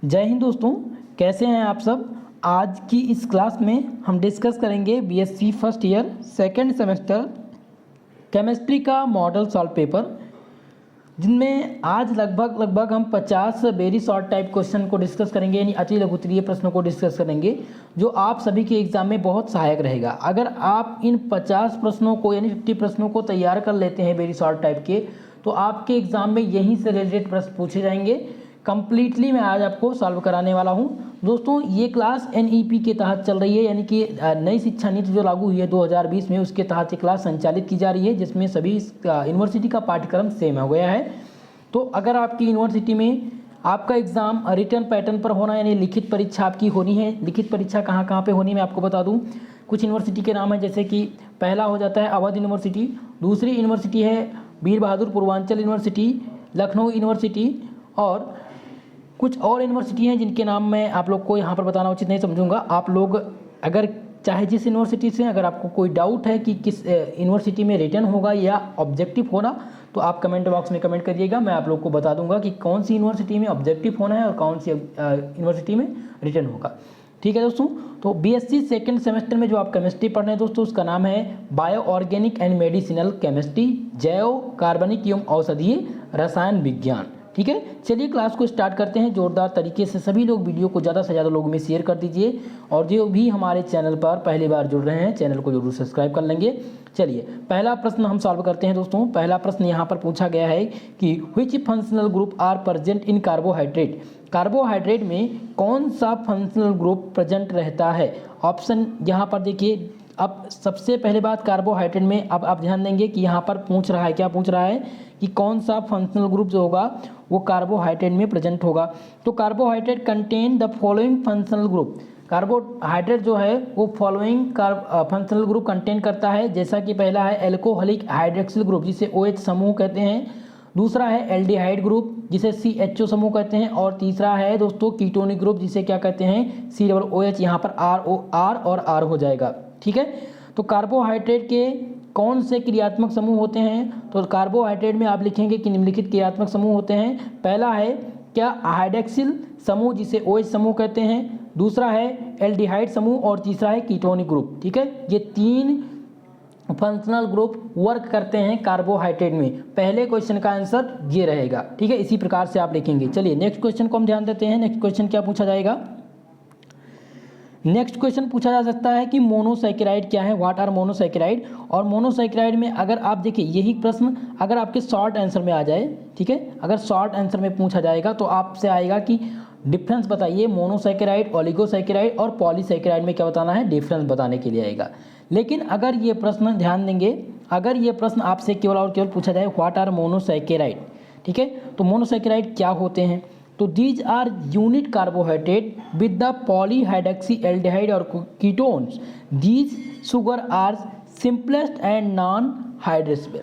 जय हिंद दोस्तों, कैसे हैं आप सब। आज की इस क्लास में हम डिस्कस करेंगे BSc first year second semester chemistry का मॉडल सॉल्व पेपर, जिनमें आज लगभग हम 50 वेरी शॉर्ट टाइप क्वेश्चन को डिस्कस करेंगे, यानी अति लघुत्तरीय प्रश्नों को डिस्कस करेंगे, जो आप सभी के एग्जाम में बहुत सहायक रहेगा। अगर आप इन 50 प्रश्नों को यानी 50 प्रश्नों को तैयार कर लेते हैं वेरी शॉर्ट टाइप के, तो आपके एग्जाम में यहीं से रिलेटेड प्रश्न पूछे जाएंगे। कंप्लीटली मैं आज आपको सॉल्व कराने वाला हूं। दोस्तों, ये क्लास एनईपी के तहत चल रही है, यानी कि नई शिक्षा नीति जो लागू हुई है 2020 में, उसके तहत ये क्लास संचालित की जा रही है, जिसमें सभी यूनिवर्सिटी का पाठ्यक्रम सेम हो गया है। तो अगर आपकी यूनिवर्सिटी में आपका एग्ज़ाम रिटर्न पैटर्न पर होना, यानी लिखित परीक्षा आपकी होनी है। लिखित परीक्षा कहाँ कहाँ पे होनी, मैं आपको बता दूँ। कुछ यूनिवर्सिटी के नाम है, जैसे कि पहला हो जाता है अवध यूनिवर्सिटी, दूसरी यूनिवर्सिटी है वीर बहादुर पूर्वांचल यूनिवर्सिटी, लखनऊ यूनिवर्सिटी, और कुछ और यूनिवर्सिटी हैं जिनके नाम मैं आप लोग को यहाँ पर बताना उचित नहीं समझूंगा। आप लोग अगर चाहे जिस यूनिवर्सिटी से, अगर आपको कोई डाउट है कि किस यूनिवर्सिटी में रिटर्न होगा या ऑब्जेक्टिव होना, तो आप कमेंट बॉक्स में कमेंट करिएगा। मैं आप लोग को बता दूंगा कि कौन सी यूनिवर्सिटी में ऑब्जेक्टिव होना है और कौन सी यूनिवर्सिटी में रिटर्न होगा। ठीक है दोस्तों, तो बीएससी सेकेंड सेमेस्टर में जो आप केमिस्ट्री पढ़ रहे हैं दोस्तों, उसका नाम है bio organic and medicinal chemistry, जैव कार्बनिक एवं औषधीय रसायन विज्ञान। ठीक है, चलिए क्लास को स्टार्ट करते हैं। जोरदार तरीके से सभी लोग वीडियो को ज़्यादा से ज़्यादा लोगों में शेयर कर दीजिए, और जो भी हमारे चैनल पर पहली बार जुड़ रहे हैं, चैनल को जरूर सब्सक्राइब कर लेंगे। चलिए पहला प्रश्न हम सॉल्व करते हैं दोस्तों। पहला प्रश्न यहाँ पर पूछा गया है कि which functional group are present in carbohydrate. Carbohydrate में कौन सा फंक्शनल ग्रुप प्रेजेंट रहता है। ऑप्शन यहाँ पर देखिए। अब सबसे पहले बात कार्बोहाइड्रेट में, अब आप ध्यान देंगे कि यहाँ पर पूछ रहा है, क्या पूछ रहा है कि कौन सा फंक्शनल ग्रुप जो होगा वो कार्बोहाइड्रेट में प्रेजेंट होगा। तो carbohydrate contain the following functional group. Carbohydrate जो है वो फॉलोइंग फंक्शनल ग्रुप कंटेन करता है, जैसा कि पहला है एल्कोहलिक हाइड्रोक्सिल ग्रुप, जिसे OH समूह कहते हैं। दूसरा है एल्डिहाइड ग्रुप, जिसे CHO समूह कहते हैं। और तीसरा है दोस्तों कीटोनिक ग्रुप, जिसे क्या कहते हैं, COOH। यहाँ पर R और R हो जाएगा। ठीक है, तो कार्बोहाइड्रेट के कौन से क्रियात्मक समूह होते हैं। तो कार्बोहाइड्रेट में आप लिखेंगे कि निम्नलिखित क्रियात्मक समूह होते हैं। पहला है क्या हाइड्रोक्सिल समूह, जिसे OH समूह कहते हैं। दूसरा है एल्डिहाइड समूह, और तीसरा है कीटोनिक ग्रुप। ठीक है, ये तीन फंक्शनल ग्रुप वर्क करते हैं कार्बोहाइड्रेट में। पहले क्वेश्चन का आंसर ये रहेगा। ठीक है, इसी प्रकार से आप लिखेंगे। चलिए नेक्स्ट क्वेश्चन को हम ध्यान देते हैं। नेक्स्ट क्वेश्चन क्या पूछा जाएगा। नेक्स्ट क्वेश्चन पूछा जा सकता है कि मोनोसैकेराइड क्या है, व्हाट आर मोनोसैकेराइड। और मोनोसैकेराइड में अगर आप देखिए, यही प्रश्न अगर आपके शॉर्ट आंसर में आ जाए, ठीक है, अगर शॉर्ट आंसर में पूछा जाएगा तो आपसे आएगा कि डिफरेंस बताइए मोनोसैकेराइड, ओलिगोसैकेराइड और पॉलीसैकेराइड में क्या बताना है, डिफरेंस बताने के लिए आएगा। लेकिन अगर ये प्रश्न ध्यान देंगे, अगर ये प्रश्न आपसे केवल और केवल पूछा जाए व्हाट आर मोनोसैकेराइड, ठीक है, तो मोनोसैकेराइड क्या होते हैं। तो these are unit carbohydrate with the polyhydroxy aldehyde और ketones. These sugar are simplest and non hydrolysable.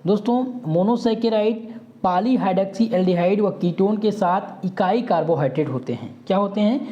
दोस्तों, मोनोसैकेराइड पॉलीहाइड्रोक्सी एल्डिहाइड व कीटोन के साथ इकाई कार्बोहाइड्रेट होते हैं। क्या होते हैं,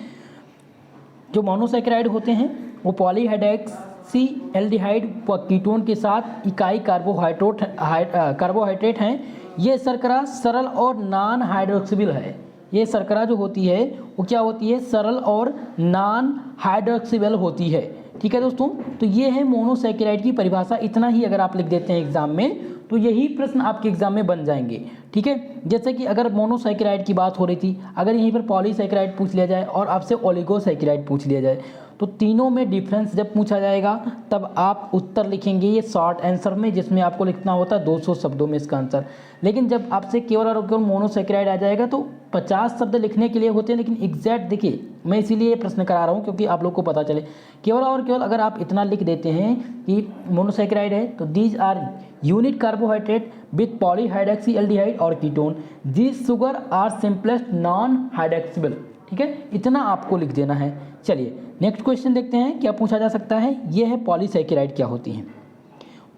जो मोनोसैकेराइड होते हैं वो पॉलीहाइड्रोक्सी एल्डिहाइड व कीटोन के साथ इकाई कार्बोहाइड्रेट हैं। ये शर्करा सरल और नॉन हाइड्रोक्सिबल है। ये शर्करा जो होती है वो क्या होती है, सरल और नॉन हाइड्रोक्सिबल होती है। ठीक है दोस्तों, तो ये है मोनोसैकेराइड की परिभाषा। इतना ही अगर आप लिख देते हैं एग्जाम में, तो यही प्रश्न आपके एग्जाम में बन जाएंगे। ठीक है, जैसे कि अगर मोनोसैकेराइड की बात हो रही थी, अगर यहीं पर पॉलीसैकेराइड पूछ लिया जाए और आपसे ओलिगोसैकेराइड पूछ लिया जाए, तो तीनों में डिफरेंस जब पूछा जाएगा तब आप उत्तर लिखेंगे ये शॉर्ट आंसर में, जिसमें आपको लिखना होता है 200 शब्दों में इसका आंसर। लेकिन जब आपसे केवल और केवल मोनोसैकेराइड आ जाएगा तो 50 शब्द लिखने के लिए होते हैं। लेकिन एग्जैक्ट देखिए, मैं इसीलिए ये प्रश्न करा रहा हूँ क्योंकि आप लोग को पता चले। केवल और केवल अगर आप इतना लिख देते हैं कि मोनोसैकेराइड है, तो these are unit carbohydrate with polyhydroxy aldehyde और ketone. These sugar are simplest non hydrolysable. ठीक है, इतना आपको लिख देना है। चलिए नेक्स्ट क्वेश्चन देखते हैं क्या पूछा जा सकता है। ये है पॉलीसैकेराइड क्या होती हैं।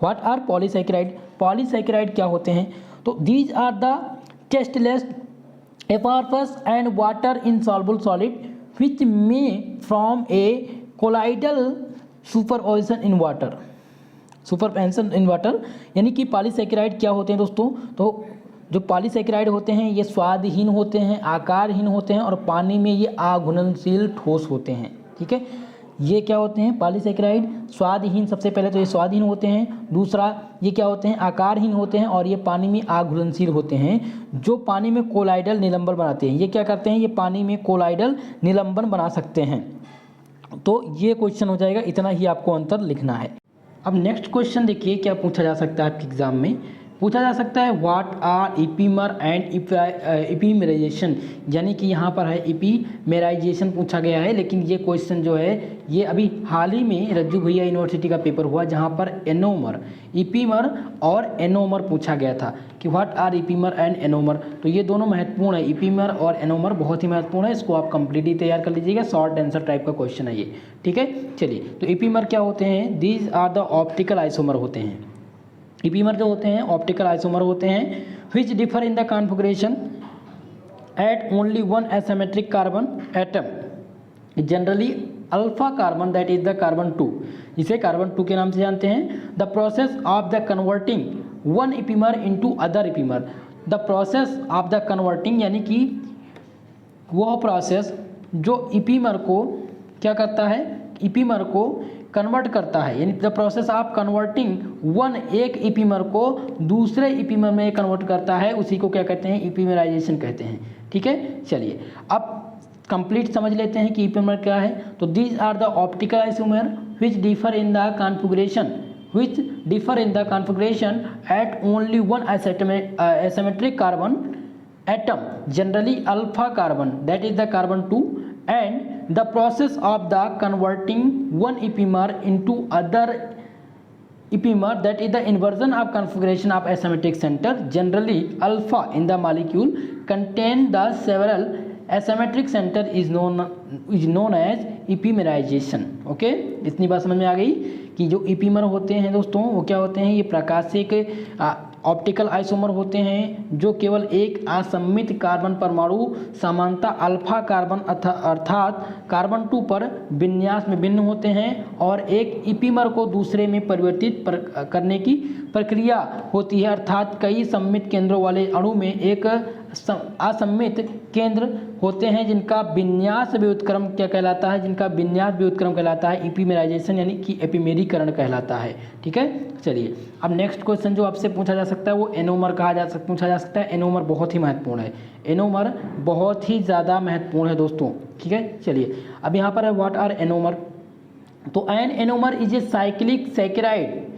What are polysaccharide. पॉलीसैकेराइड क्या होते हैं, तो these are the tasteless amorphous and water insoluble solid which may form a colloidal superposition in water। Suspension in water, यानी कि पॉलीसैकेराइड क्या होते हैं दोस्तों, तो जो पॉलीसेकेराइड होते हैं ये स्वादहीन होते हैं, आकारहीन होते हैं और पानी में ये अघुलनशील ठोस होते हैं। ठीक है, ये क्या होते हैं? पॉलीसेकेराइड स्वादहीन, सबसे पहले तो ये स्वादहीन होते हैं, दूसरा ये क्या होते हैं? आकारहीन होते हैं और ये पानी में अघुलनशील होते हैं, जो पानी में कोलाइडल निलंबन बनाते हैं। ये क्या करते हैं? ये पानी में कोलाइडल निलंबन बना सकते हैं। तो ये क्वेश्चन हो जाएगा, इतना ही आपको अंतर लिखना है। अब नेक्स्ट क्वेश्चन देखिए क्या पूछा जा सकता है आपके एग्जाम में। पूछा जा सकता है व्हाट आर इपीमर एंड इपीमेराइजेशन, यानी कि यहाँ पर है इपीमेराइजेशन पूछा गया है, लेकिन ये क्वेश्चन जो है ये अभी हाल ही में रज्जू भैया यूनिवर्सिटी का पेपर हुआ जहाँ पर एनोमर, इपीमर और एनोमर पूछा गया था कि what are epimer and anomer. तो ये दोनों महत्वपूर्ण है, इपीमर और एनोमर बहुत ही महत्वपूर्ण है, इसको आप कंप्लीटली तैयार कर लीजिएगा, शॉर्ट आंसर टाइप का क्वेश्चन है ये। ठीक है, चलिए, तो इपीमर क्या होते हैं? These are the optical isomer होते हैं। इपीमर जो होते हैं ऑप्टिकल आइसोमर होते हैं which differ in the configuration at only one asymmetric carbon atom, generally alpha carbon that is the carbon 2, इसे कार्बन 2 के नाम से जानते हैं। The process of the converting one epimer into other epimer, the process of the converting यानी कि वह process जो इपीमर को क्या करता है? इपीमर को कन्वर्ट करता है, यानी the process of converting one, एक इपीमर को दूसरे इपीमर में कन्वर्ट करता है, उसी को क्या कहते हैं? इपीमराइजेशन कहते हैं। ठीक है, चलिए अब कंप्लीट समझ लेते हैं कि इपीमर क्या है। तो these are the optical isomer which differ in the configuration at only one asymmetric carbon atom, generally alpha carbon that is the carbon 2, and the process of the converting one epimer into other epimer, that is the inversion of configuration of asymmetric center, generally alpha in the molecule contain the several asymmetric center is known as epimerization। Okay, इतनी बात समझ में आ गई कि जो इपीमर होते हैं दोस्तों वो क्या होते हैं? ये प्रकाशिक ऑप्टिकल आइसोमर होते हैं जो केवल एक असममित कार्बन परमाणु समानता अल्फा कार्बन अर्थात कार्बन 2 पर विन्यास में भिन्न होते हैं और एक इपीमर को दूसरे में परिवर्तित करने की प्रक्रिया होती है, अर्थात कई सममित केंद्रों वाले अणु में एक असममित केंद्र होते हैं जिनका विन्यास व्युत्क्रम क्या कहलाता है? जिनका विन्यास व्युत्क्रम कहलाता है इपीमेराइजेशन, यानी कि एपिमेरीकरण कहलाता है। ठीक है, चलिए अब नेक्स्ट क्वेश्चन जो आपसे पूछा जा सकता है वो एनोमर पूछा जा सकता है। एनोमर बहुत ही महत्वपूर्ण है, एनोमर बहुत ही ज़्यादा महत्वपूर्ण है दोस्तों। ठीक है, चलिए अब यहाँ पर है व्हाट आर एनोमर। तो an anomer is a cyclic saccharide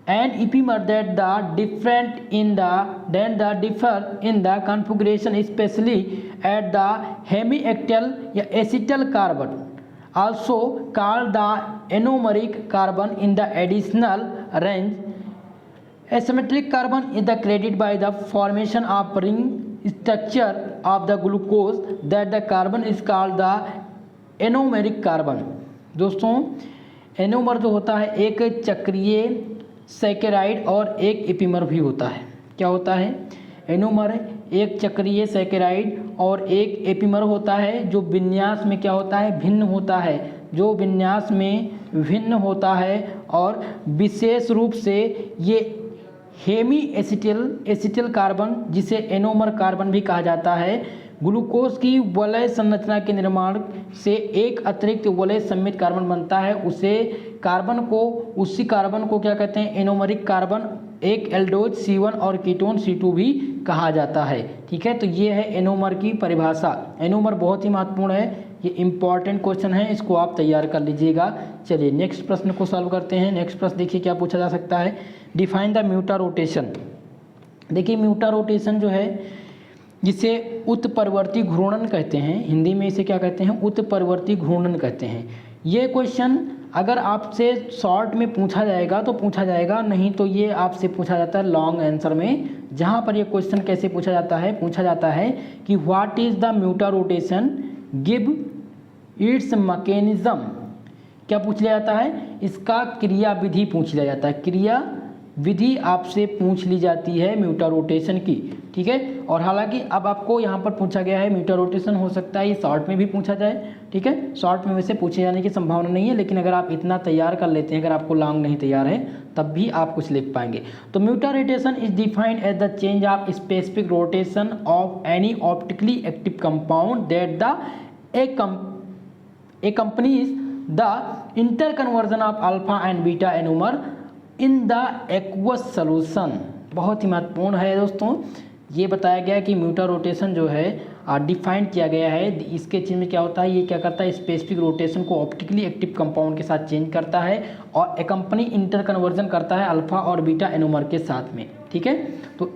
and epimer that differ in the configuration, especially at the hemiaxial या acetal carbon, also called the anomeric carbon in the additional range. Asymmetric carbon is the credited by the formation of ring structure of the glucose, that the carbon is called the anomeric carbon। दोस्तों anomer जो होता है एक चक्रीय saccharide और एक इपीमर भी होता है। क्या होता है? एनोमर एक चक्रीय सैकेराइड और एक एपीमर होता है जो विन्यास में क्या होता है? भिन्न होता है, जो विन्यास में भिन्न होता है और विशेष रूप से ये हेमी एसिटिल कार्बन, जिसे एनोमर कार्बन भी कहा जाता है, ग्लूकोज की वलय संरचना के निर्माण से एक अतिरिक्त वलय सम्मित कार्बन बनता है, उसी कार्बन को क्या कहते हैं? Anomeric carbon. एक एल्डोज C1 और कीटोन C2 भी कहा जाता है। ठीक है, तो ये है एनोमर की परिभाषा। एनोमर बहुत ही महत्वपूर्ण है, ये इंपॉर्टेंट क्वेश्चन है, इसको आप तैयार कर लीजिएगा। चलिए नेक्स्ट प्रश्न को सॉल्व करते हैं। नेक्स्ट प्रश्न देखिए क्या पूछा जा सकता है। Define the mutarotation. देखिए म्यूटा रोटेशन जो है जिसे उत्परिवर्ती घूर्णन कहते हैं, हिंदी में इसे क्या कहते हैं? उत्परिवर्ती घूर्णन कहते हैं। ये क्वेश्चन अगर आपसे शॉर्ट में पूछा जाएगा तो पूछा जाएगा, नहीं तो ये आपसे पूछा जाता है लॉन्ग आंसर में, जहाँ पर ये क्वेश्चन कैसे पूछा जाता है? पूछा जाता है कि what is the mutarotation, give its mechanism. क्या पूछ लिया जाता है? इसका क्रिया विधि पूछ लिया जाता है, क्रिया विधि आपसे पूछ ली जाती है म्यूटा रोटेशन की, ठीक है। और हालांकि अब आपको यहाँ पर पूछा गया है म्यूटा रोटेशन, हो सकता है ये शॉर्ट में भी पूछा जाए, ठीक है। शॉर्ट में वैसे पूछे जाने की संभावना नहीं है, लेकिन अगर आप इतना तैयार कर लेते हैं, अगर आपको लॉन्ग नहीं तैयार है तब भी आप कुछ लिख पाएंगे। तो mutarotation is defined as the change of specific rotation of any optically active compound that the accompanies the interconversion of alpha and beta enomer in the aqueous solution। बहुत ही महत्वपूर्ण है दोस्तों, ये बताया गया है कि म्यूटा रोटेशन जो है डिफाइन किया गया है। इसके चीज में क्या होता है, ये क्या करता है, स्पेसिफिक रोटेशन को ऑप्टिकली एक्टिव कंपाउंड के साथ चेंज करता है और एकम्पनी इंटर कन्वर्जन करता है अल्फा और बीटा एनोमर के साथ में, ठीक है। तो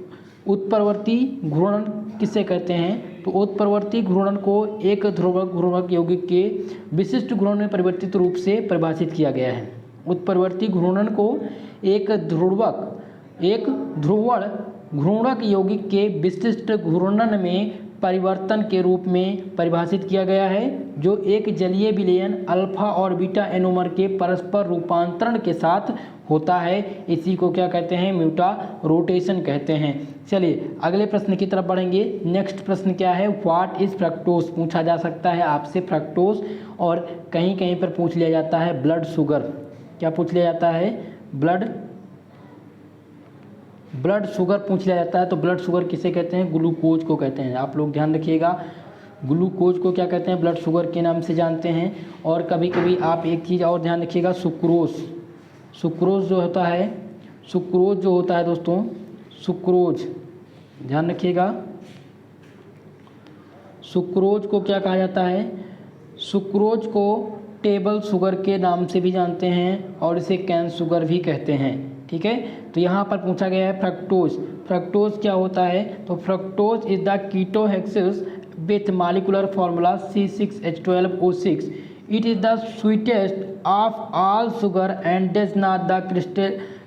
उत्परवर्ती घूर्णन किसे कहते हैं, तो उत्परवर्ती घूर्णन को एक ध्रुवक यौगिक के विशिष्ट घूर्णन में परिवर्तित रूप से परिभाषित किया गया है। उत्परवर्ती घूर्णन को एक ध्रुवण घूर्णक यौगिक के विशिष्ट घूर्णन में परिवर्तन के रूप में परिभाषित किया गया है, जो एक जलीय विलयन अल्फा और बीटा एनोमर के परस्पर रूपांतरण के साथ होता है। इसी को क्या कहते हैं, म्यूटा रोटेशन कहते हैं। चलिए अगले प्रश्न की तरफ बढ़ेंगे। नेक्स्ट प्रश्न क्या है, व्हाट इज फ्रक्टोज, पूछा जा सकता है आपसे फ्रक्टोज, और कहीं कहीं पर पूछ लिया जाता है ब्लड शुगर। क्या पूछ लिया जाता है, ब्लड शुगर पूछ लिया जाता है। तो ब्लड शुगर किसे कहते हैं, ग्लूकोज को कहते हैं। आप लोग ध्यान रखिएगा, ग्लूकोज को क्या कहते हैं, ब्लड शुगर के नाम से जानते हैं। और कभी कभी आप एक चीज़ और ध्यान रखिएगा, सुक्रोज जो होता है दोस्तों, सुक्रोज ध्यान रखिएगा, सुक्रोज को क्या कहा जाता है, सुक्रोज को टेबल शुगर के नाम से भी जानते हैं और इसे कैन शुगर भी कहते हैं, ठीक है। तो यहाँ पर पूछा गया है फ्रक्टोज क्या होता है, तो fructose is the ketohexose with molecular formula C6H12O6। It is the sweetest of all sugar and does not the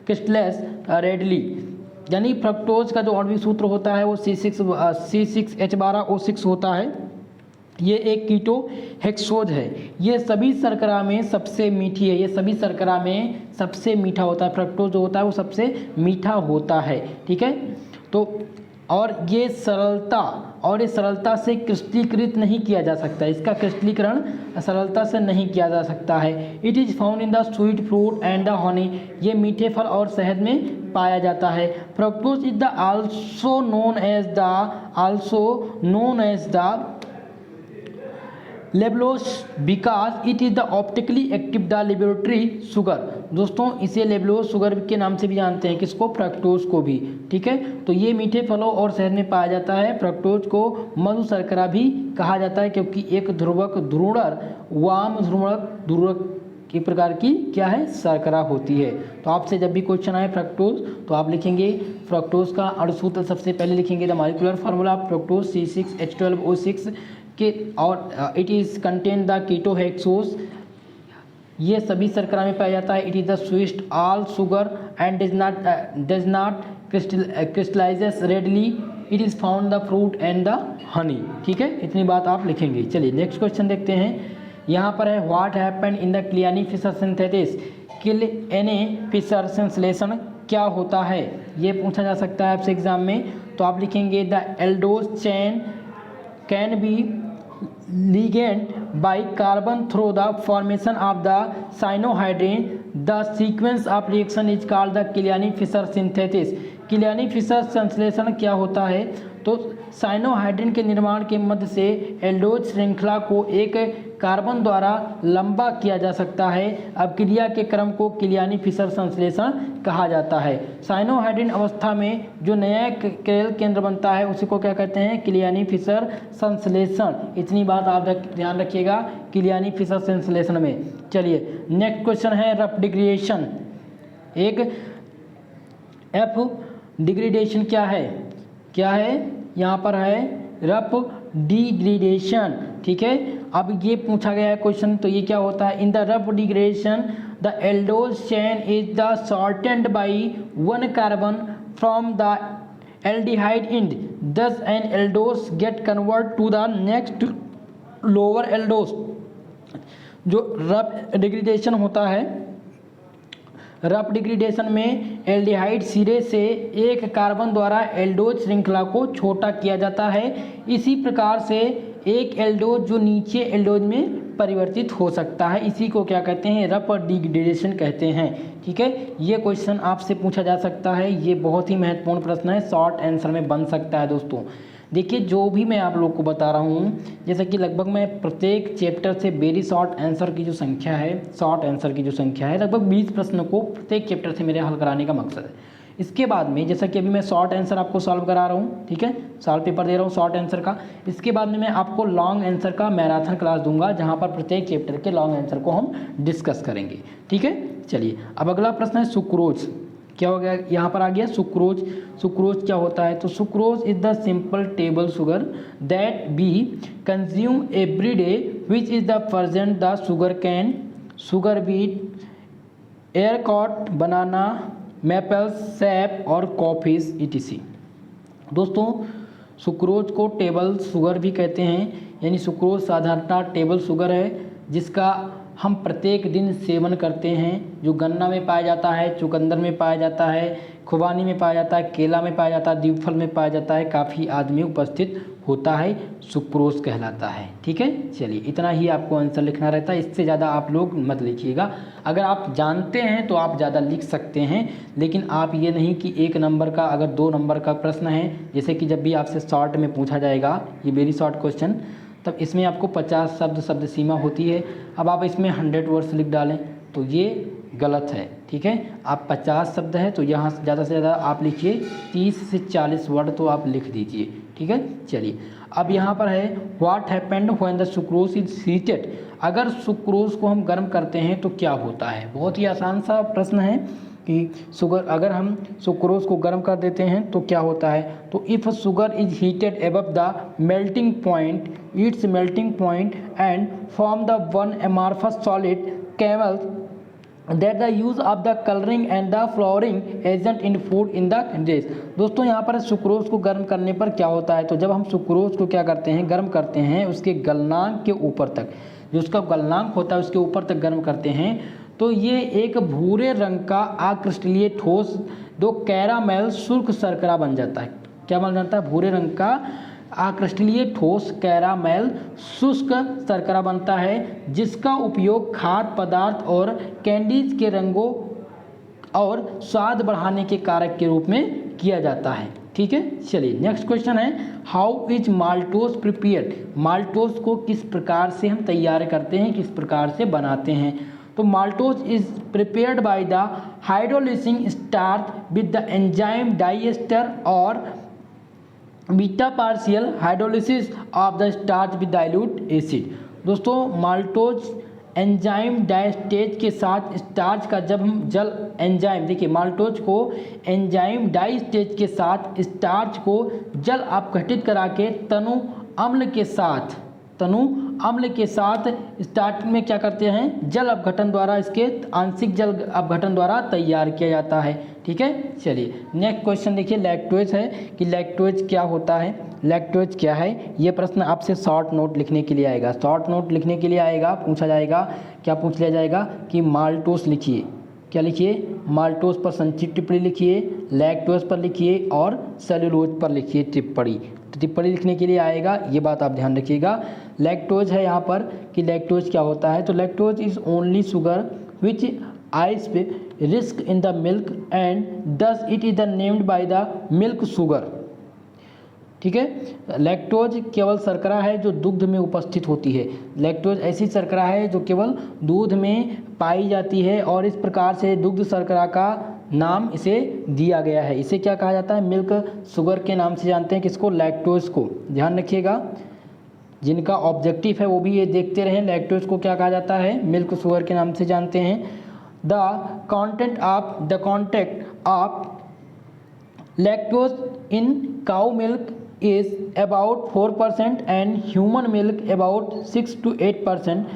crystallise readily. यानी फ्रक्टोज का जो आणविक सूत्र होता है वो C6H12O6 होता है। ये एक कीटो हेक्सोज है, ये सभी शर्करा में सबसे मीठी है, ये सभी शर्करा में सबसे मीठा होता है। फ्रक्टोज जो होता है वो सबसे मीठा होता है, ठीक है। तो और ये सरलता से क्रिस्टलीकृत नहीं किया जा सकता, इसका क्रिस्टलीकरण सरलता से नहीं किया जा सकता है। It is found in the sweet fruit and the honey, ये मीठे फल और शहद में पाया जाता है। Fructose is the also known as the levulose because it is the optically active the laboratory sugar. दोस्तों इसे लेबलोस शुगर के नाम से भी जानते हैं, किसको, फ्रक्टोज को भी, ठीक है। तो ये मीठे फलों और शहद में पाया जाता है। फ्रक्टोज को मधु शर्करा भी कहा जाता है, क्योंकि एक ध्रुवक वाम ध्रुवक की प्रकार की क्या है, शर्करा होती है। तो आपसे जब भी क्वेश्चन आए फ्रक्टोज, तो आप लिखेंगे फ्रक्टोज का अणुसूत्र सबसे पहले लिखेंगे the molecular formula fructose C6H12O6 के, और it is contain the ketohexose, ये सभी शर्करा में पाया जाता है। It is the sweet all sugar and does not crystallizes readily, it is found the fruit and the honey, ठीक है। इतनी बात आप लिखेंगे। चलिए नेक्स्ट क्वेश्चन देखते हैं। यहाँ पर है what happened in the Kiliani Fischer synthesis, Kiliani Fischer संश्लेषण क्या होता है, ये पूछा जा सकता है आपसे एग्जाम में। तो आप लिखेंगे the aldose chain can be ligand by carbon through the formation of the cyanohydrin. The sequence of reaction is called the Killiani-Fisher synthesis. Killiani-Fisher संश्लेषण क्या होता है, तो साइनोहाइड्रिन के निर्माण के मध्य से एल्डोज श्रृंखला को एक कार्बन द्वारा लंबा किया जा सकता है। अब क्रिया के क्रम को किलियानी-फिशर संश्लेषण कहा जाता है। साइनोहाइड्रिन अवस्था में जो नया कैल केंद्र बनता है उसी को क्या कहते हैं, किलियानी-फिशर संश्लेषण। इतनी बात आप ध्यान रखिएगा किलियानी-फिशर संश्लेषण में। चलिए नेक्स्ट क्वेश्चन है रफ डिग्रेडेशन। एक एफ डिग्रेडेशन क्या है, यहाँ पर है रफ डिग्रेडेशन, ठीक है। अब ये पूछा गया है क्वेश्चन, तो ये क्या होता है, in the Ruff degradation the aldose chain is the shortened by 1 carbon from the aldehyde end, thus an aldose get convert to the next lower aldose। जो रफ डिग्रेडेशन होता है, रफ डिग्रेडेशन में aldehyde सिरे से एक carbon द्वारा aldose श्रृंखला को छोटा किया जाता है। इसी प्रकार से एक एल्डोज जो नीचे एल्डोज में परिवर्तित हो सकता है, इसी को क्या कहते हैं, रफ डिग्रेडेशन कहते हैं। ठीक है, ये क्वेश्चन आपसे पूछा जा सकता है, ये बहुत ही महत्वपूर्ण प्रश्न है, शॉर्ट आंसर में बन सकता है। दोस्तों देखिए, जो भी मैं आप लोग को बता रहा हूँ, जैसे कि लगभग मैं प्रत्येक चैप्टर से वेरी शॉर्ट आंसर की जो संख्या है, शॉर्ट आंसर की जो संख्या है, लगभग 20 प्रश्न को प्रत्येक चैप्टर से मेरे हल कराने का मकसद है। इसके बाद में जैसा कि अभी मैं शॉर्ट आंसर आपको सॉल्व करा रहा हूँ, ठीक है, सॉल्व पेपर दे रहा हूँ शॉर्ट आंसर का। इसके बाद में मैं आपको लॉन्ग आंसर का मैराथन क्लास दूंगा, जहाँ पर प्रत्येक चैप्टर के लॉन्ग आंसर को हम डिस्कस करेंगे। ठीक है, चलिए अब अगला प्रश्न है सुक्रोज। क्या हो गया, यहाँ पर आ गया सुक्रोज। सुक्रोज क्या होता है, तो sucrose is the simple table sugar that be consume every day which is the present the sugar cane, sugar beet, apricot, banana, maples, sap और कॉफीज etc। दोस्तों सुक्रोज को टेबल शुगर भी कहते हैं, यानी सुक्रोज साधारणतः टेबल शुगर है जिसका हम प्रत्येक दिन सेवन करते हैं, जो गन्ना में पाया जाता है, चुकंदर में पाया जाता है, खुबानी में पाया जाता है, केला में पाया जाता है, द्विफल में पाया जाता है, काफ़ी आदमी उपस्थित होता है, सुक्रोज कहलाता है। ठीक है, चलिए इतना ही आपको आंसर लिखना रहता है, इससे ज़्यादा आप लोग मत लिखिएगा। अगर आप जानते हैं तो आप ज़्यादा लिख सकते हैं, लेकिन आप ये नहीं कि 1 नंबर का, अगर 2 नंबर का प्रश्न है, जैसे कि जब भी आपसे शॉर्ट में पूछा जाएगा, ये वेरी शॉर्ट क्वेश्चन, तब इसमें आपको 50 शब्द सीमा होती है। अब आप इसमें 100 वर्ड्स लिख डालें तो ये गलत है। ठीक है, आप 50 शब्द है तो यहाँ ज़्यादा से ज़्यादा आप लिखिए 30 से 40 वर्ड तो आप लिख दीजिए। ठीक है, चलिए अब यहाँ पर है what happened when the sucrose is heated. अगर सुक्रोज को हम गर्म करते हैं तो क्या होता है, बहुत ही आसान सा प्रश्न है कि अगर हम सुक्रोज को गर्म कर देते हैं तो क्या होता है। तो if sugar is heated above the melting point, its melting point and form the one amorphous solid caramel that the use of the colouring and the flavouring agent in food in the dish. दोस्तों यहाँ पर sucrose को गर्म करने पर क्या होता है, तो जब हम सुक्रोज को क्या करते हैं, गर्म करते हैं, उसके गलनांक के ऊपर तक, जो उसका गलनांक होता है उसके ऊपर तक गर्म करते हैं, तो ये एक भूरे रंग का अक्रिस्टलीय ठोस दो कैरामेल शुष्क शर्करा बन जाता है। क्या बन जाता है, भूरे रंग का अक्रिस्टलीय ठोस कैरामेल शुष्क शर्करा बनता है, जिसका उपयोग खाद्य पदार्थ और कैंडीज के रंगों और स्वाद बढ़ाने के कारक के रूप में किया जाता है। ठीक है, चलिए नेक्स्ट क्वेश्चन है how is maltose prepared. Maltose को किस प्रकार से हम तैयार करते हैं, किस प्रकार से बनाते हैं। तो maltose is prepared by the hydrolysing starch with the enzyme diastase और beta partial hydrolysis of the starch with dilute acid. दोस्तों माल्टोज एंजाइम डाइस्टेज के साथ स्टार्च का जब हम जल एंजाइम, देखिए माल्टोज को एंजाइम डाइस्टेज के साथ स्टार्च को जल अपघटित करा के तनु अम्ल के साथ स्टार्टिंग में क्या करते हैं, जल अपघटन द्वारा, इसके आंशिक जल अपघटन द्वारा तैयार किया जाता है। ठीक है, चलिए नेक्स्ट क्वेश्चन देखिए लैक्टोज है कि लैक्टोज क्या होता है, लैक्टोज क्या है, ये प्रश्न आपसे शॉर्ट नोट लिखने के लिए आएगा। शॉर्ट नोट लिखने के लिए आएगा, पूछा जाएगा, क्या पूछ लिया जाएगा कि माल्टोज लिखिए, क्या लिखिए, माल्टोज पर संक्षिप्त टिप्पणी लिखिए, लैक्टोज पर लिखिए और सेलुलोज पर लिखिए टिप्पणी। तो टिप्पणी लिखने के लिए आएगा, ये बात आप ध्यान रखिएगा। लैक्टोज है यहाँ पर कि लैक्टोज क्या होता है, तो lactose is only sugar which ice risk in the milk and thus it is the named by the milk sugar. ठीक है, लैक्टोज केवल शर्करा है जो दुग्ध में उपस्थित होती है। लैक्टोज ऐसी शर्करा है जो केवल दूध में पाई जाती है और इस प्रकार से दुग्ध शर्करा का नाम इसे दिया गया है। इसे क्या कहा जाता है, मिल्क शुगर के नाम से जानते हैं किसको, लैक्टोज को। ध्यान रखिएगा, जिनका ऑब्जेक्टिव है वो भी ये देखते रहें, लैक्टोज को क्या कहा जाता है, मिल्क शुगर के नाम से जानते हैं। The content of lactose in cow milk is about 4% and human milk about 6 to 8%.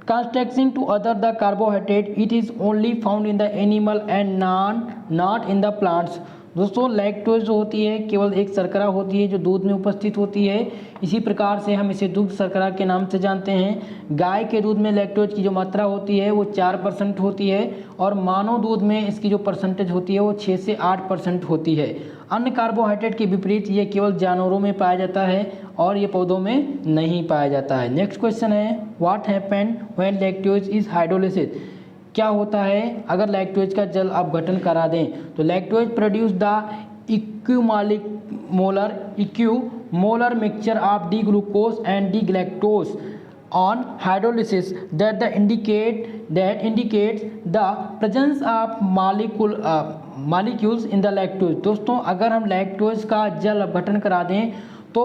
Contrasting to other the carbohydrate, it is only found in the animal and not in the plants. दोस्तों lactose जो होती है केवल एक शर्करा होती है जो दूध में उपस्थित होती है। इसी प्रकार से हम इसे दुग्ध शर्करा के नाम से जानते हैं। गाय के दूध में लैक्टोज की जो मात्रा होती है वो 4% होती है और मानव दूध में इसकी जो परसेंटेज होती है वो 6 से 8% होती है। अन्य कार्बोहाइड्रेट के विपरीत ये केवल जानवरों में पाया जाता है और ये पौधों में नहीं पाया जाता है। नेक्स्ट क्वेश्चन है what happened when lactose is hydrolysis. क्या होता है अगर लैक्टोज का जल अपघटन करा दें। तो lactose produce the equimolar mixture of D glucose and D galactose on hydrolysis that indicates the presence of molecules in the lactose. दोस्तों अगर हम लैक्टोज का जल अपघटन करा दें तो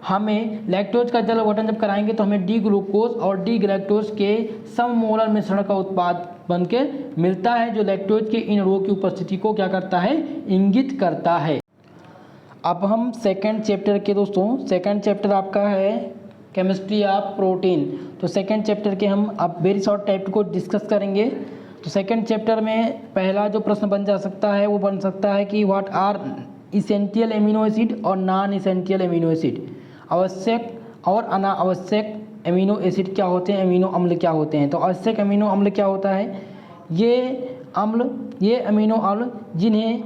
हमें लैक्टोज का जल अपघटन जब कराएंगे तो हमें डी ग्लूकोज और डी गैलेक्टोज के सममोलर मिश्रण का उत्पाद बन के मिलता है जो लैक्टोज के इन अणुओं की उपस्थिति को क्या करता है, इंगित करता है। अब हम सेकंड चैप्टर के दोस्तों सेकंड चैप्टर आपका है केमिस्ट्री ऑफ प्रोटीन। तो सेकंड चैप्टर के हम अब वेरी शॉर्ट टाइप को डिस्कस करेंगे। तो सेकंड चैप्टर में पहला जो प्रश्न बन जा सकता है वो बन सकता है कि what are essential amino acid और नॉन इसेंशियल एमिनो एसिड। आवश्यक और अनावश्यक एमिनो एसिड क्या होते हैं, एमिनो अम्ल क्या होते हैं। तो आवश्यक एमिनो अम्ल क्या होता है, ये अमीनो अम्ल जिन्हें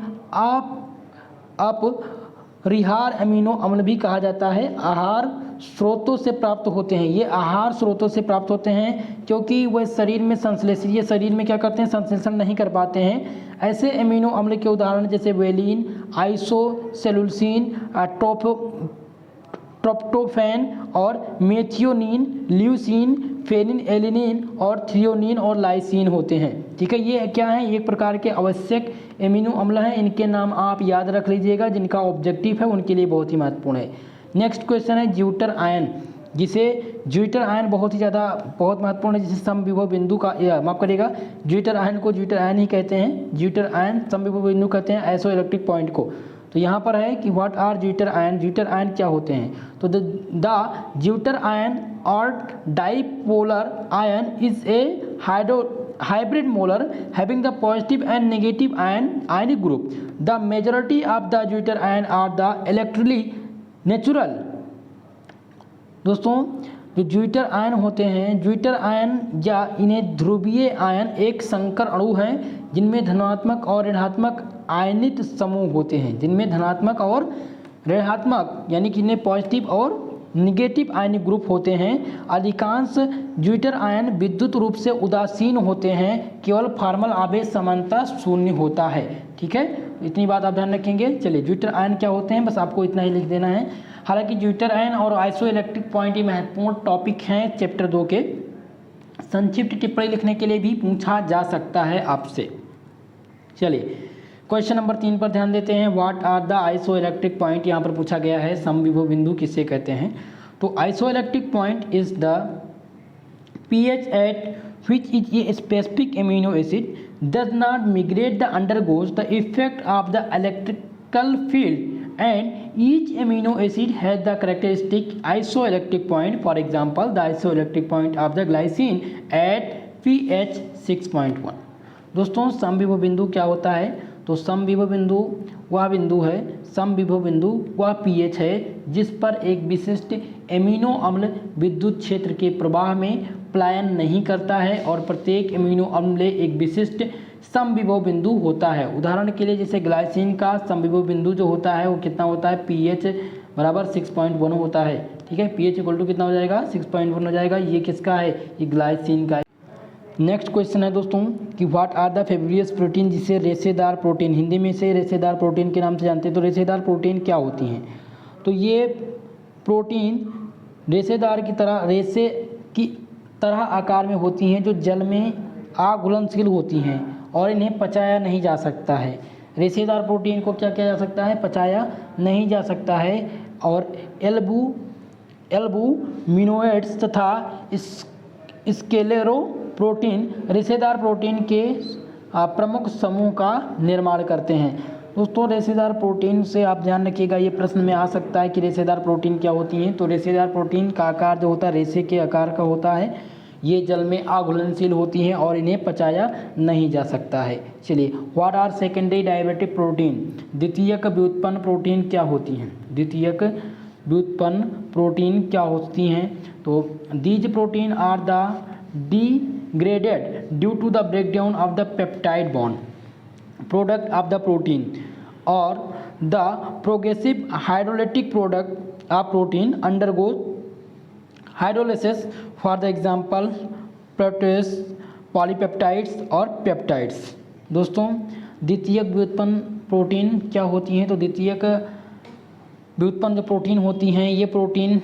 अपरिहार्य अमीनो अम्ल भी कहा जाता है, आहार स्रोतों से प्राप्त होते हैं। ये आहार स्रोतों से प्राप्त होते हैं क्योंकि वह शरीर में संश्लेषित ये शरीर में क्या करते हैं, संश्लेषण नहीं कर पाते हैं। ऐसे अमीनो अम्ल के उदाहरण जैसे वेलिन, आइसोसेलुलोसिन, ट्रिप्टोफैन और मेथियोनिन, ल्यूसीन, फेनिन, एलिनिन और थ्रियोनिन और लाइसिन होते हैं। ठीक है, ये क्या है, एक प्रकार के आवश्यक एमिनो अम्ल हैं। इनके नाम आप याद रख लीजिएगा, जिनका ऑब्जेक्टिव है उनके लिए बहुत ही महत्वपूर्ण है। नेक्स्ट क्वेश्चन है ज्यूटर आयन, जिसे ज्यूटर आयन बहुत महत्वपूर्ण है, जिसे समविभव बिंदु का माफ करिएगा ज्यूटर आयन को ज्यूटर आयन ही कहते हैं। ज्यूटर आयन समविभव बिंदु कहते हैं आइसो इलेक्ट्रिक पॉइंट को। तो यहाँ पर है कि what are zwitter ion, zwitter ion क्या होते हैं। तो द ज्यूटर आयन और dipolar ion is a hybrid molar having the positive and negative ionic group. The majority of the Jupiter ion are the electrically natural. दोस्तों जो zwitter ion होते हैं, zwitter ion या इन्हें ध्रुवीय आयन एक संकर अणु हैं जिनमें धनात्मक और ऋणात्मक आयनित समूह होते हैं, जिनमें धनात्मक और ऋणात्मक यानी कि इन्हें पॉजिटिव और निगेटिव आयनिक ग्रुप होते हैं। अधिकांश ज्यूटर आयन विद्युत रूप से उदासीन होते हैं, केवल फार्मल आवेश समानता शून्य होता है। ठीक है, इतनी बात आप ध्यान रखेंगे। चलिए ज्यूटर आयन क्या होते हैं, बस आपको इतना ही लिख देना है। हालांकि ज्यूटर आयन और आइसो इलेक्ट्रिक पॉइंट ये महत्वपूर्ण टॉपिक हैं चैप्टर 2 के। संक्षिप्त टिप्पणी लिखने के लिए भी पूछा जा सकता है आपसे। चलिए क्वेश्चन नंबर 3 पर ध्यान देते हैं। What are the isoelectric point, यहाँ पर पूछा गया है समविभव बिंदु किसे कहते हैं। तो iso electric point is the pH at which is a specific amino acid does not migrate the undergoes the effect of the electrical field and each amino acid has the characteristic isoelectric point. For example, the isoelectric point of the glycine at pH 6.1. दोस्तों समविभव बिंदु क्या होता है, तो समविभव बिंदु वह बिंदु है, समविभव बिंदु वह पीएच है जिस पर एक विशिष्ट एमिनो अम्ल विद्युत क्षेत्र के प्रवाह में पलायन नहीं करता है और प्रत्येक एमिनो अम्ल एक विशिष्ट समविभव बिंदु होता है। उदाहरण के लिए जैसे ग्लाइसिन का समविभव बिंदु जो होता है वो कितना होता है, पीएच बराबर 6.1 होता है। ठीक है, पीएच इक्वल टू कितना हो जाएगा, 6.1 हो जाएगा। ये किसका है, ये ग्लाइसिन का है। नेक्स्ट क्वेश्चन है दोस्तों कि व्हाट आर द फेब्रियस प्रोटीन, जिसे रेशेदार प्रोटीन, हिंदी में से रेशेदार प्रोटीन के नाम से जानते हैं। तो रेशेदार प्रोटीन क्या होती हैं, तो ये प्रोटीन रेशेदार की तरह रेशे की तरह आकार में होती हैं जो जल में अघुलनशील होती हैं और इन्हें पचाया नहीं जा सकता है। रेशेदार प्रोटीन को क्या किया जा सकता है, पचाया नहीं जा सकता है। और एल्बुमिनोइड्स तथा स्क्लेरो प्रोटीन रेशेदार प्रोटीन के प्रमुख समूह का निर्माण करते हैं। दोस्तों रेशेदार प्रोटीन से आप ध्यान रखिएगा, ये प्रश्न में आ सकता है कि रेशेदार प्रोटीन क्या होती हैं। तो रेशेदार प्रोटीन का आकार जो होता है रेशे के आकार का होता है। ये जल में अघुलनशील होती हैं और इन्हें पचाया नहीं जा सकता है। चलिए, what are secondary derivative protein, द्वितीयक व्युत्पन्न प्रोटीन क्या होती हैं? द्वितीयक व्युत्पन्न प्रोटीन क्या होती हैं? तो these protein are the degraded due to the breakdown of the peptide bond product of the protein और the progressive hydrolytic product of protein undergo hydrolysis, for the example proteoses, polypeptides और peptides. दोस्तों, द्वितीयक व्युत्पन्न protein क्या होती हैं? तो द्वितीयक व्युत्पन्न जो प्रोटीन होती हैं ये प्रोटीन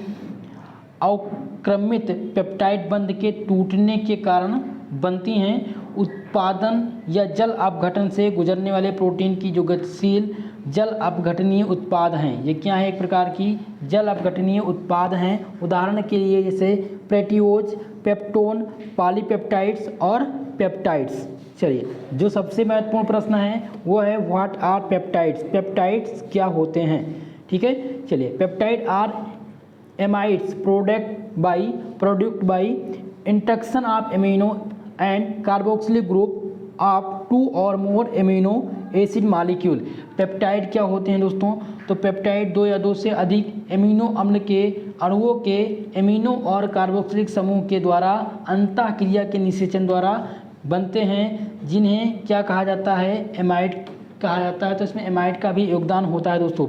अवक्रमित पेप्टाइड बंध के टूटने के कारण बनती हैं। उत्पादन या जल अपघटन से गुजरने वाले प्रोटीन की जो गतिशील जल अपघटनीय उत्पाद हैं, ये क्या है? एक प्रकार की जल अपघटनीय उत्पाद हैं। उदाहरण के लिए जैसे प्रोटिओज, पेप्टोन, पॉलीपेप्टाइड्स और पेप्टाइड्स। चलिए, जो सबसे महत्वपूर्ण प्रश्न है वो है व्हाट आर पेप्टाइड्स, पेप्टाइड्स क्या होते हैं? ठीक है, चलिए, peptide are amides product by interaction of amino and carboxylic group of 2 और more amino acid molecule. Peptide क्या होते हैं दोस्तों? तो पेप्टाइड 2 या 2 से अधिक एमिनो अम्ल के अणुओं के एमिनो और कार्बोक्सिलिक समूह के द्वारा अंतःक्रिया के निषेचन द्वारा बनते हैं, जिन्हें क्या कहा जाता है? एमाइड कहा जाता है। तो इसमें एमाइड का भी योगदान होता है दोस्तों।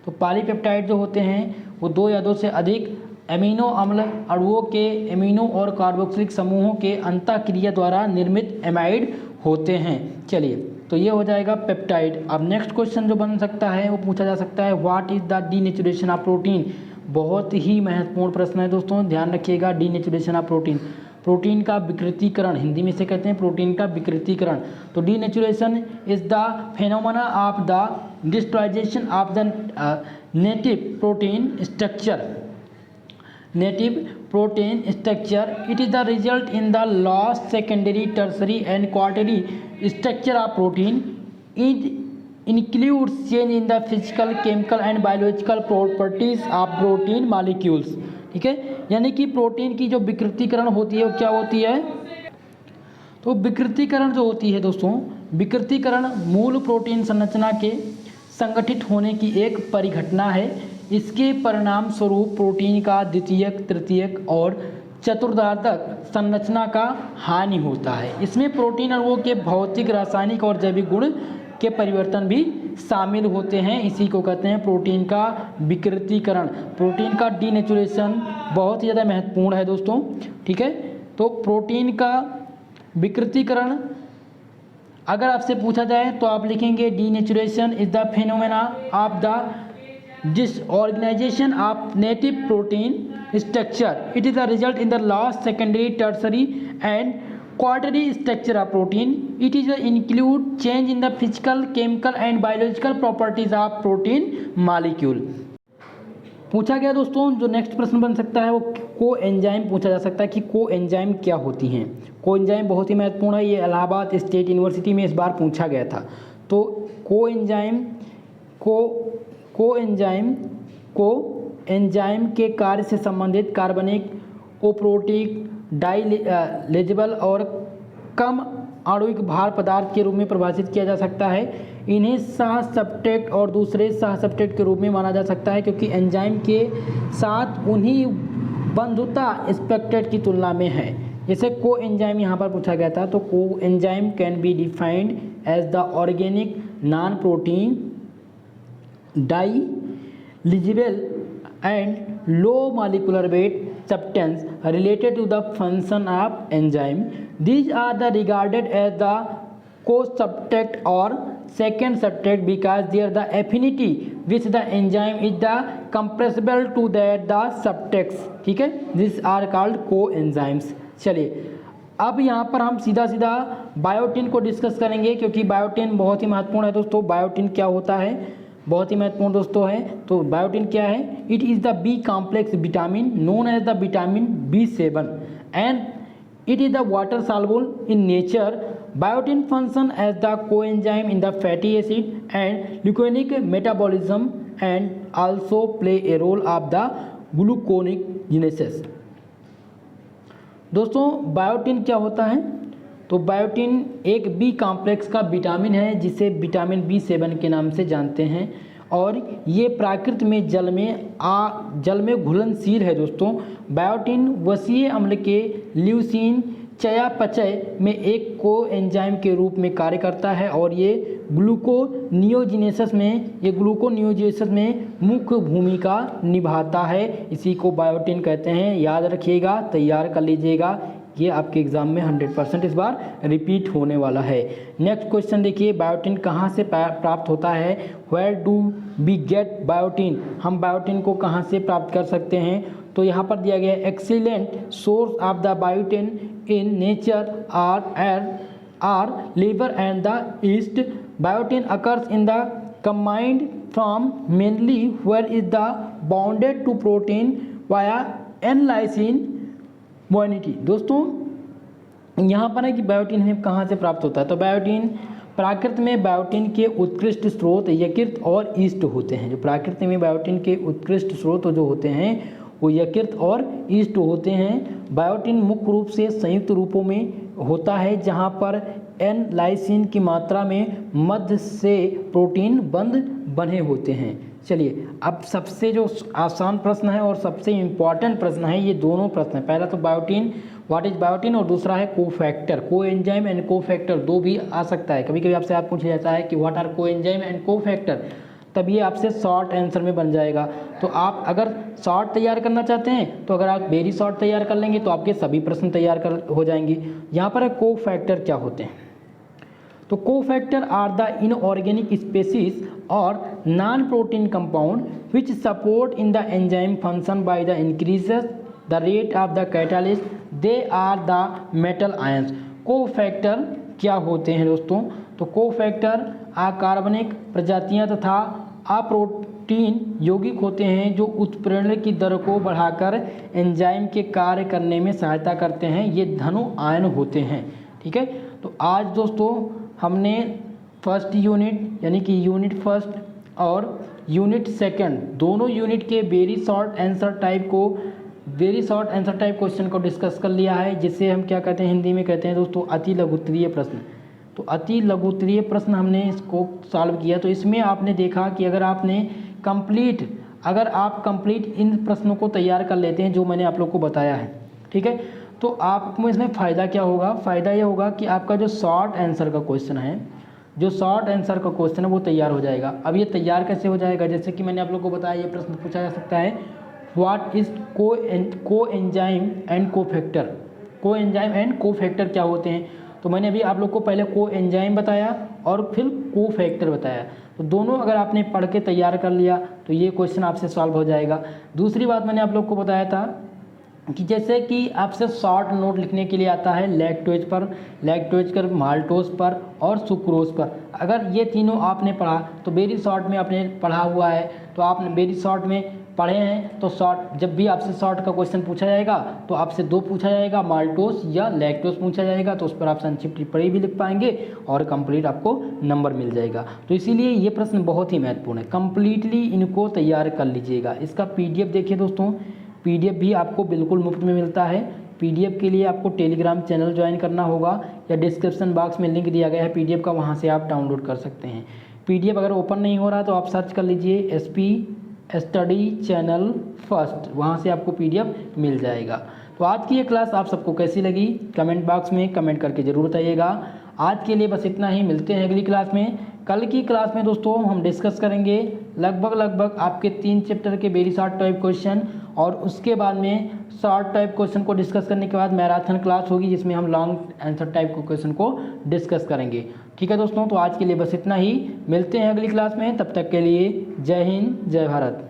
तो पॉलीपेप्टाइड जो होते हैं वो 2 या 2 से अधिक एमिनो अम्ल अणुओं के एमिनो और कार्बोक्सिलिक समूहों के अंतःक्रिया द्वारा निर्मित एमाइड होते हैं। चलिए, तो ये हो जाएगा पेप्टाइड। अब नेक्स्ट क्वेश्चन जो बन सकता है वो पूछा जा सकता है what is the denaturation of protein. बहुत ही महत्वपूर्ण प्रश्न है दोस्तों, ध्यान रखिएगा। डीनेचुरेशन ऑफ प्रोटीन, प्रोटीन का विकृतीकरण, हिंदी में से कहते हैं प्रोटीन का विकृतीकरण। तो denaturation is the phenomena of the destruction of the native protein structure. Native protein structure, it is the result in the lost secondary, tertiary and quaternary structure of protein. It includes change in the physical, chemical and biological properties of protein molecules. ठीक है, यानी कि protein की जो विकृतीकरण होती है वो क्या होती है? तो विकृतीकरण जो होती है दोस्तों, विकृतीकरण मूल प्रोटीन संरचना के संगठित होने की एक परिघटना है। इसके परिणाम स्वरूप प्रोटीन का द्वितीयक, तृतीयक और चतुर्थार्धक संरचना का हानि होता है। इसमें प्रोटीन अणुओं के भौतिक, रासायनिक और जैविक गुण के परिवर्तन भी शामिल होते हैं। इसी को कहते हैं प्रोटीन का विकृतीकरण। प्रोटीन का डीनेचुरेशन बहुत ही ज़्यादा महत्वपूर्ण है दोस्तों। ठीक है, तो प्रोटीन का विकृतीकरण अगर आपसे पूछा जाए तो आप लिखेंगे denaturation is the phenomena of the disorganization of native protein structure. It is the result in the lost secondary, tertiary and quaternary structure of protein. It is include change in the physical, chemical and biological properties of protein molecule. पूछा गया दोस्तों, जो next प्रश्न बन सकता है वो coenzyme पूछा जा सकता है कि कोएंजाइम क्या होती हैं। कोएंजाइम बहुत ही महत्वपूर्ण है, ये इलाहाबाद स्टेट यूनिवर्सिटी में इस बार पूछा गया था। तो कोएंजाइम के कार्य से संबंधित कार्बनिक, ओप्रोटिक, डाइलेजिबल और कम आणविक भार पदार्थ के रूप में परिभाषित किया जा सकता है। इन्हें सह सब्सट्रेट और दूसरे सह सब्सट्रेट के रूप में माना जा सकता है, क्योंकि एंजाइम के साथ उन्हीं बंधुता स्पेक्ट्रेट की तुलना में है। जैसे कोएंजाइम यहाँ पर पूछा गया था, तो coenzyme can be defined as the organic non protein dialysable and low molecular weight substance related to the function of enzyme. These are the regarded as the co-substrate or second substrate because their the affinity with the enzyme is the compressible to that the substrates. ठीक है, these are called coenzymes. चलिए, अब यहाँ पर हम सीधा सीधा biotin को डिस्कस करेंगे, क्योंकि बायोटिन बहुत ही महत्वपूर्ण है दोस्तों। बायोटिन क्या होता है, बहुत ही महत्वपूर्ण दोस्तों है। तो बायोटिन क्या है? It is the B complex vitamin known as the vitamin B7 and it is the water soluble in nature. Biotin function as the coenzyme in the fatty acid and leucine metabolism and also play a role of the gluconeogenesis. दोस्तों biotin क्या होता है? तो biotin एक B complex का vitamin है जिसे vitamin B7 के नाम से जानते हैं और ये प्राकृत में जल में घुलनशील है दोस्तों। बायोटिन वसीय अम्ल के ल्यूसीन चयापचय में एक कोएंजाइम के रूप में कार्य करता है और ये ग्लूकोनियोजिनेसिस में मुख्य भूमिका निभाता है। इसी को बायोटिन कहते हैं। याद रखिएगा, तैयार कर लीजिएगा, ये आपके एग्जाम में 100% इस बार रिपीट होने वाला है। नेक्स्ट क्वेश्चन देखिए, बायोटिन कहाँ से प्राप्त होता है? Where do we get biotin? हम बायोटिन को कहाँ से प्राप्त कर सकते हैं? तो यहाँ पर दिया गया excellent source of the biotin in nature are liver and the yeast. Biotin occurs in the combined from mainly where is the bounded to protein via an lysine moiety. दोस्तों यहाँ पर है कि बायोटिन हमें कहाँ से प्राप्त होता है? तो बायोटिन प्राकृत में बायोटिन के उत्कृष्ट स्रोत यकृत और ईस्ट होते हैं। जो प्राकृत में बायोटिन के उत्कृष्ट स्रोत जो होते हैं वो यकृत और ईस्ट होते हैं। बायोटिन मुख्य रूप से संयुक्त रूपों में होता है जहाँ पर एन लाइसिन की मात्रा में मध्य से प्रोटीन बंधे होते हैं। चलिए अब सबसे जो आसान प्रश्न है और सबसे इम्पॉर्टेंट प्रश्न है, ये दोनों प्रश्न है। पहला तो बायोटिन, व्हाट इज बायोटिन, और दूसरा है कोफैक्टर। कोएंजाइम एंड कोफैक्टर दो भी आ सकता है। कभी कभी आपसे आप पूछा जाता है कि what are coenzyme and cofactor, तब ये आपसे शॉर्ट आंसर में बन जाएगा। तो आप अगर शॉर्ट तैयार करना चाहते हैं तो अगर आप वेरी शॉर्ट तैयार कर लेंगे तो आपके सभी प्रश्न तैयार हो जाएंगे। यहाँ पर है कोफैक्टर क्या होते हैं? तो cofactor are the inorganic species और non protein compound which support in the enzyme function by the increases the rate of the catalyst, they are the metal ions. Cofactor क्या होते हैं दोस्तों? तो कोफैक्टर अकार्बनिक प्रजातियां तथा अप्रोटीन यौगिक होते हैं जो उत्प्रेरण की दर को बढ़ाकर एंजाइम के कार्य करने में सहायता करते हैं। ये धनु आयन होते हैं। ठीक है, तो आज दोस्तों हमने फर्स्ट यूनिट यानी कि यूनिट फर्स्ट और यूनिट सेकंड दोनों यूनिट के very short answer type question को डिस्कस कर लिया है, जिसे हम क्या कहते हैं, हिंदी में कहते हैं दोस्तों अति लघुत्तरीय प्रश्न। तो अति लघुत्तरीय प्रश्न हमने इसको सॉल्व किया। तो इसमें आपने देखा कि अगर आप कंप्लीट इन प्रश्नों को तैयार कर लेते हैं जो मैंने आप लोग को बताया है, ठीक है, तो आपको इसमें फ़ायदा क्या होगा? फ़ायदा ये होगा कि आपका जो शॉर्ट आंसर का क्वेश्चन है वो तैयार हो जाएगा। अब ये तैयार कैसे हो जाएगा? जैसे कि मैंने आप लोग को बताया, ये प्रश्न पूछा जा सकता है, what is coenzyme and cofactor. Coenzyme and cofactor क्या होते हैं? तो मैंने अभी आप लोग को पहले कोएंजाइम बताया और फिर कोफैक्टर बताया। तो दोनों अगर आपने पढ़ के तैयार कर लिया तो ये क्वेश्चन आपसे सॉल्व हो जाएगा। दूसरी बात मैंने आप लोग को बताया था कि जैसे कि आपसे शॉर्ट नोट लिखने के लिए आता है लैक्टोज पर, माल्टोज पर और सुक्रोज पर। अगर ये तीनों आपने पढ़ा तो वेरी शॉर्ट में आपने पढ़ा हुआ है, तो आपने वेरी शॉर्ट में पढ़े हैं, तो शॉर्ट जब भी आपसे शॉर्ट का क्वेश्चन पूछा जाएगा तो आपसे दो पूछा जाएगा, माल्टोज या लैक्टोज पूछा जाएगा, तो उस पर आप संक्षिप्त टिप्पणी भी लिख पाएंगे और कंप्लीट आपको नंबर मिल जाएगा। तो इसीलिए ये प्रश्न बहुत ही महत्वपूर्ण है, कंप्लीटली इनको तैयार कर लीजिएगा। इसका PDF देखिए दोस्तों, PDF भी आपको बिल्कुल मुफ्त में मिलता है। PDF के लिए आपको टेलीग्राम चैनल ज्वाइन करना होगा या डिस्क्रिप्शन बॉक्स में लिंक दिया गया है PDF का, वहाँ से आप डाउनलोड कर सकते हैं। PDF अगर ओपन नहीं हो रहा तो आप सर्च कर लीजिए SP स्टडी चैनल फर्स्ट, वहाँ से आपको PDF मिल जाएगा। तो आज की ये क्लास आप सबको कैसी लगी कमेंट बॉक्स में कमेंट करके ज़रूर बताइएगा। आज के लिए बस इतना ही, मिलते हैं अगली क्लास में। कल की क्लास में दोस्तों हम डिस्कस करेंगे लगभग आपके 3 चैप्टर के वेरी शॉर्ट टाइप क्वेश्चन, और उसके बाद में शॉर्ट टाइप क्वेश्चन को डिस्कस करने के बाद मैराथन क्लास होगी जिसमें हम लॉन्ग आंसर टाइप क्वेश्चन को डिस्कस करेंगे। ठीक है दोस्तों, तो आज के लिए बस इतना ही, मिलते हैं अगली क्लास में। तब तक के लिए जय हिंद, जय भारत।